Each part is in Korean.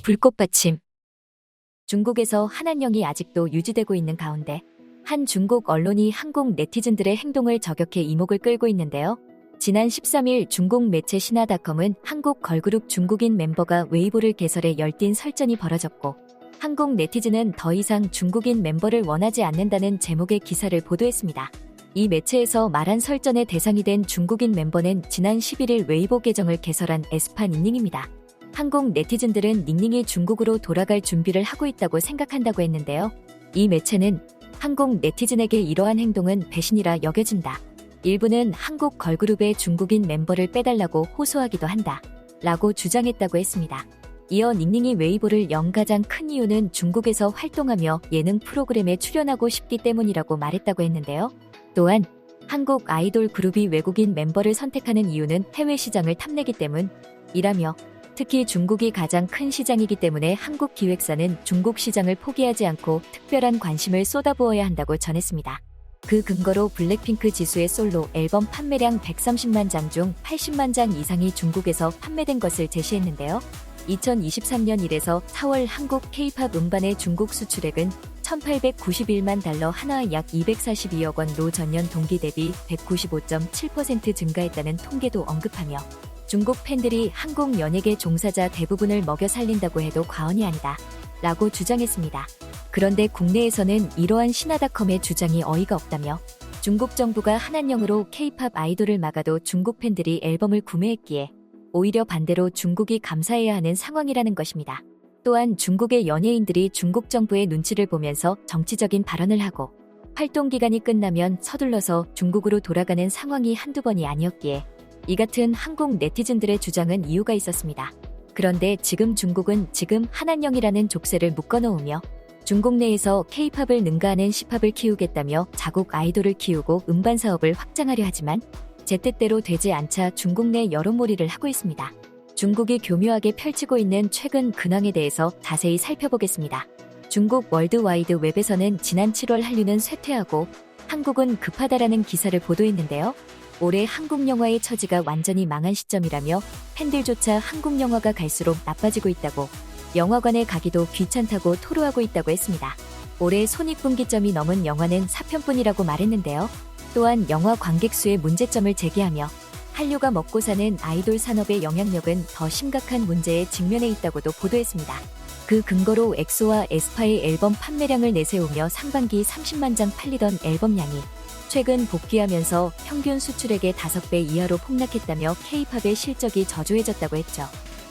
불꽃받침. 중국에서 한한령이 아직도 유지되고 있는 가운데 한 중국 언론이 한국 네티즌들의 행동을 저격해 이목을 끌고 있는데요. 지난 13일 중국 매체 신화닷컴은 한국 걸그룹 중국인 멤버가 웨이보를 개설해 열띤 설전이 벌어졌고, 한국 네티즌은 더 이상 중국인 멤버를 원하지 않는다는 제목의 기사를 보도했습니다. 이 매체에서 말한 설전의 대상이 된 중국인 멤버는 지난 11일 웨이보 계정을 개설한 에스파 닝닝입니다. 한국 네티즌들은 닝닝이 중국으로 돌아갈 준비를 하고 있다고 생각한다고 했는데요. 이 매체는 한국 네티즌에게 이러한 행동은 배신이라 여겨진다. 일부는 한국 걸그룹의 중국인 멤버를 빼달라고 호소하기도 한다. 라고 주장했다고 했습니다. 이어 닝닝이 웨이보를 연 가장 큰 이유는 중국에서 활동하며 예능 프로그램에 출연하고 싶기 때문이라고 말했다고 했는데요. 또한 한국 아이돌 그룹이 외국인 멤버를 선택하는 이유는 해외 시장을 탐내기 때문이라며, 특히 중국이 가장 큰 시장이기 때문에 한국 기획사는 중국 시장을 포기하지 않고 특별한 관심을 쏟아부어야 한다고 전했습니다. 그 근거로 블랙핑크 지수의 솔로 앨범 판매량 130만 장 중 80만 장 이상이 중국에서 판매된 것을 제시했는데요. 2023년 1에서 4월 한국 K-팝 음반의 중국 수출액은 1,891만 달러, 하나 약 242억 원로 전년 동기 대비 195.7% 증가했다는 통계도 언급하며, 중국 팬들이 한국 연예계 종사자 대부분을 먹여 살린다고 해도 과언이 아니다. 라고 주장했습니다. 그런데 국내에서는 이러한 신화닷컴의 주장이 어이가 없다며, 중국 정부가 한한령으로 K-팝 아이돌을 막아도 중국 팬들이 앨범을 구매했기에 오히려 반대로 중국이 감사해야 하는 상황이라는 것입니다. 또한 중국의 연예인들이 중국 정부의 눈치를 보면서 정치적인 발언을 하고 활동 기간이 끝나면 서둘러서 중국으로 돌아가는 상황이 한두 번이 아니었기에 이 같은 한국 네티즌들의 주장은 이유가 있었습니다. 그런데 지금 중국은 한한령이라는 족쇄를 묶어놓으며 중국 내에서 K-팝을 능가하는 C팝을 키우겠다며 자국 아이돌을 키우고 음반 사업을 확장하려 하지만 제 뜻대로 되지 않자 중국 내 여론몰이를 하고 있습니다. 중국이 교묘하게 펼치고 있는 최근 근황에 대해서 자세히 살펴보겠습니다. 중국 월드와이드 웹에서는 지난 7월 한류는 쇠퇴하고 한국은 급하다라는 기사를 보도했는데요. 올해 한국 영화의 처지가 완전히 망한 시점이라며 팬들조차 한국 영화가 갈수록 나빠지고 있다고, 영화관에 가기도 귀찮다고 토로하고 있다고 했습니다. 올해 손익분기점이 넘은 영화는 4편뿐이라고 말했는데요. 또한 영화 관객 수의 문제점을 제기하며 한류가 먹고 사는 아이돌 산업의 영향력은 더 심각한 문제에 직면해 있다고도 보도했습니다. 그 근거로 엑소와 에스파의 앨범 판매량을 내세우며 상반기 30만 장 팔리던 앨범량이 최근 복귀하면서 평균 수출액의 5배 이하로 폭락했다며 K-팝의 실적이 저조해졌다고 했죠.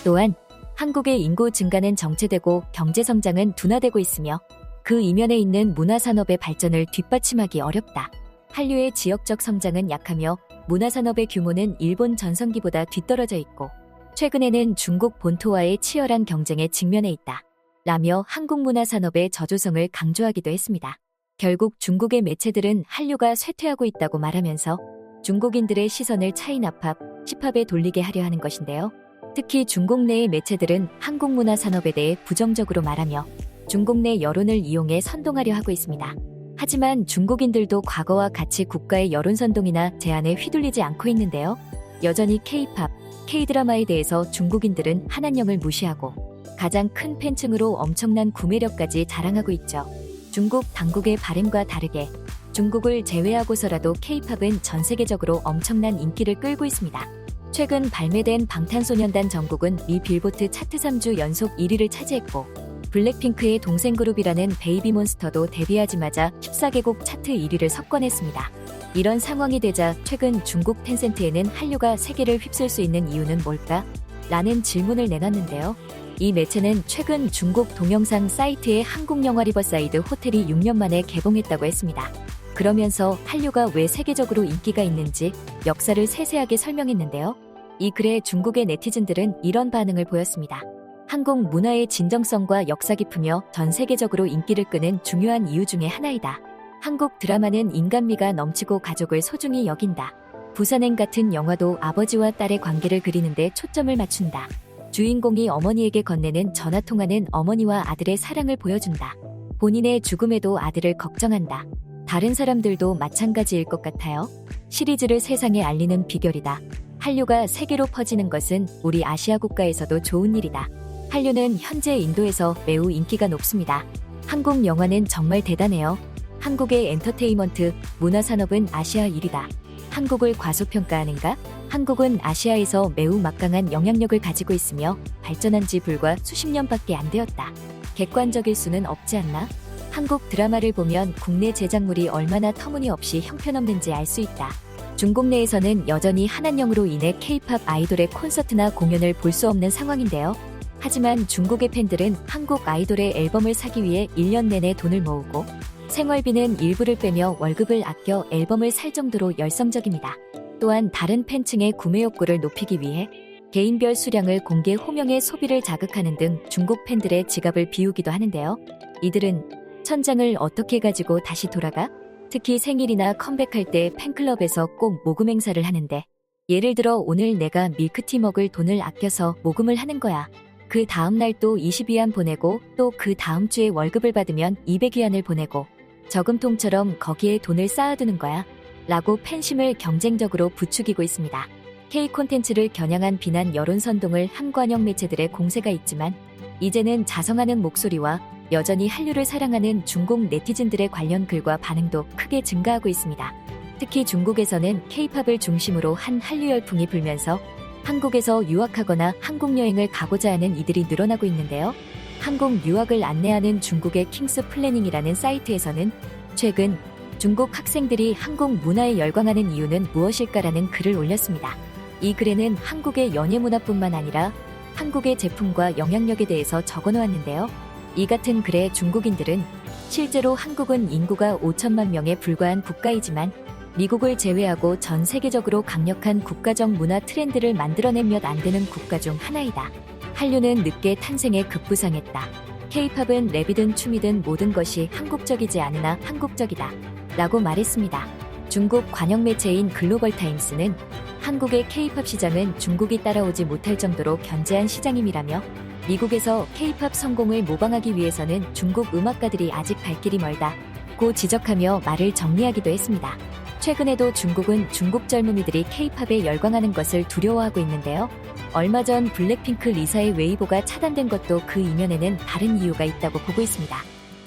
또한 한국의 인구 증가는 정체되고 경제 성장은 둔화되고 있으며 그 이면에 있는 문화산업의 발전을 뒷받침하기 어렵다. 한류의 지역적 성장은 약하며 문화산업의 규모는 일본 전성기보다 뒤떨어져 있고 최근에는 중국 본토와의 치열한 경쟁에 직면해 있다. 라며 한국 문화산업의 저조성을 강조하기도 했습니다. 결국 중국의 매체들은 한류가 쇠퇴하고 있다고 말하면서 중국인들의 시선을 차이나팝, C팝에 돌리게 하려 하는 것인데요. 특히 중국 내의 매체들은 한국 문화 산업에 대해 부정적으로 말하며 중국 내 여론을 이용해 선동하려 하고 있습니다. 하지만 중국인들도 과거와 같이 국가의 여론 선동이나 제안에 휘둘리지 않고 있는데요. 여전히 K-팝, K-드라마에 대해서 중국인들은 한한령을 무시하고 가장 큰 팬층으로 엄청난 구매력까지 자랑하고 있죠. 중국 당국의 바램과 다르게 중국을 제외하고서라도 K-팝은 전 세계적으로 엄청난 인기를 끌고 있습니다. 최근 발매된 방탄소년단 정국은 미 빌보드 차트 3주 연속 1위를 차지했고, 블랙핑크의 동생 그룹이라는 베이비몬스터도 데뷔하자마자 14개국 차트 1위를 석권했습니다. 이런 상황이 되자 최근 중국 텐센트에는 한류가 세계를 휩쓸 수 있는 이유는 뭘까? 라는 질문을 내놨는데요. 이 매체는 최근 중국 동영상 사이트에 한국 영화 리버사이드 호텔이 6년 만에 개봉했다고 했습니다. 그러면서 한류가 왜 세계적으로 인기가 있는지 역사를 세세하게 설명했는데요. 이 글에 중국의 네티즌들은 이런 반응을 보였습니다. 한국 문화의 진정성과 역사 깊으며 전 세계적으로 인기를 끄는 중요한 이유 중에 하나이다. 한국 드라마는 인간미가 넘치고 가족을 소중히 여긴다. 부산행 같은 영화도 아버지와 딸의 관계를 그리는데 초점을 맞춘다. 주인공이 어머니에게 건네는 전화통화는 어머니와 아들의 사랑을 보여준다. 본인의 죽음에도 아들을 걱정한다. 다른 사람들도 마찬가지일 것 같아요. 시리즈를 세상에 알리는 비결이다. 한류가 세계로 퍼지는 것은 우리 아시아 국가에서도 좋은 일이다. 한류는 현재 인도에서 매우 인기가 높습니다. 한국 영화는 정말 대단해요. 한국의 엔터테인먼트, 문화산업은 아시아 1위다. 한국을 과소평가하는가? 한국은 아시아에서 매우 막강한 영향력을 가지고 있으며 발전한 지 불과 수십 년밖에 안 되었다. 객관적일 수는 없지 않나? 한국 드라마를 보면 국내 제작물이 얼마나 터무니없이 형편없는지 알 수 있다. 중국 내에서는 여전히 한한령으로 인해 K-팝 아이돌의 콘서트나 공연을 볼 수 없는 상황인데요. 하지만 중국의 팬들은 한국 아이돌의 앨범을 사기 위해 1년 내내 돈을 모으고 생활비는 일부를 빼며 월급을 아껴 앨범을 살 정도로 열성적입니다. 또한 다른 팬층의 구매 욕구를 높이기 위해 개인별 수량을 공개 호명해 소비를 자극하는 등 중국 팬들의 지갑을 비우기도 하는데요. 이들은 천장을 어떻게 가지고 다시 돌아가? 특히 생일이나 컴백할 때 팬클럽에서 꼭 모금 행사를 하는데, 예를 들어 오늘 내가 밀크티 먹을 돈을 아껴서 모금을 하는 거야. 그 다음날 또 20위안 보내고 또 그 다음 주에 월급을 받으면 200위안을 보내고 저금통처럼 거기에 돈을 쌓아두는 거야. 라고 팬심을 경쟁적으로 부추기고 있습니다. K 콘텐츠를 겨냥한 비난 여론 선동을 한 관영 매체들의 공세가 있지만, 이제는 자성하는 목소리와 여전히 한류를 사랑하는 중국 네티즌들의 관련 글과 반응도 크게 증가하고 있습니다. 특히 중국에서는 K-팝을 중심으로 한 한류 열풍이 불면서 한국에서 유학하거나 한국 여행을 가고자 하는 이들이 늘어나고 있는데요. 한국 유학을 안내하는 중국의 킹스 플래닝이라는 사이트에서는 최근 중국 학생들이 한국 문화에 열광하는 이유는 무엇일까라는 글을 올렸습니다. 이 글에는 한국의 연예 문화뿐만 아니라 한국의 제품과 영향력에 대해서 적어놓았는데요. 이 같은 글에 중국인들은 실제로 한국은 인구가 5천만 명에 불과한 국가이지만 미국을 제외하고 전 세계적으로 강력한 국가적 문화 트렌드를 만들어낸 몇 안 되는 국가 중 하나이다. 한류는 늦게 탄생해 급부상했다. K-팝은 랩이든 춤이든 모든 것이 한국적이지 않으나 한국적이다. 라고 말했습니다. 중국 관영 매체인 글로벌타임스는 한국의 K-팝 시장은 중국이 따라오지 못할 정도로 견제한 시장임이라며, 미국에서 K-팝 성공을 모방하기 위해서는 중국 음악가들이 아직 갈 길이 멀다고 지적하며 말을 정리하기도 했습니다. 최근에도 중국은 중국 젊은이들이 K-팝에 열광하는 것을 두려워하고 있는데요. 얼마 전 블랙핑크 리사의 웨이보가 차단된 것도 그 이면에는 다른 이유가 있다고 보고 있습니다.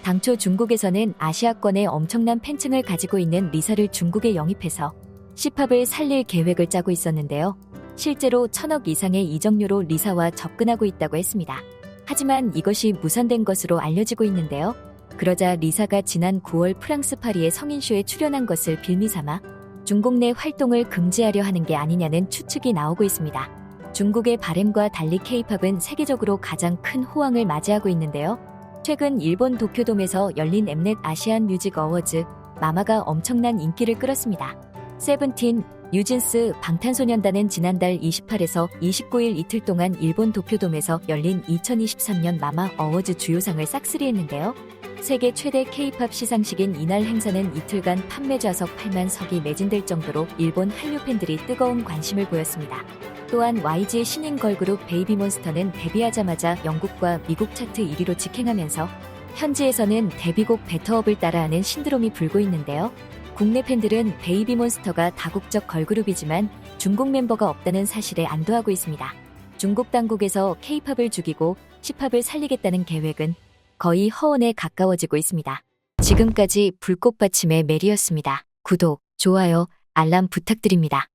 당초 중국에서는 아시아권에 엄청난 팬층을 가지고 있는 리사를 중국에 영입해서 C팝을 살릴 계획을 짜고 있었는데요. 실제로 1,000억 이상의 이적료로 리사와 접근하고 있다고 했습니다. 하지만 이것이 무산된 것으로 알려지고 있는데요. 그러자 리사가 지난 9월 프랑스 파리의 성인쇼에 출연한 것을 빌미삼아 중국 내 활동을 금지하려 하는 게 아니냐는 추측이 나오고 있습니다. 중국의 바램과 달리 K-팝은 세계적으로 가장 큰 호황을 맞이하고 있는데요. 최근 일본 도쿄돔에서 열린 엠넷 아시안 뮤직 어워즈 마마가 엄청난 인기를 끌었습니다. 세븐틴, 뉴진스, 방탄소년단은 지난달 28에서 29일 이틀 동안 일본 도쿄돔에서 열린 2023년 마마 어워즈 주요상을 싹쓸이했는데요. 세계 최대 K-팝 시상식인 이날 행사는 이틀간 판매 좌석 8만 석이 매진될 정도로 일본 한류 팬들이 뜨거운 관심을 보였습니다. 또한 YG의 신인 걸그룹 베이비몬스터는 데뷔하자마자 영국과 미국 차트 1위로 직행하면서 현지에서는 데뷔곡 베터업을 따라하는 신드롬이 불고 있는데요. 국내 팬들은 베이비몬스터가 다국적 걸그룹이지만 중국 멤버가 없다는 사실에 안도하고 있습니다. 중국 당국에서 K-팝을 죽이고 C팝을 살리겠다는 계획은 거의 허언에 가까워지고 있습니다. 지금까지 불꽃받침의 메리였습니다. 구독, 좋아요, 알람 부탁드립니다.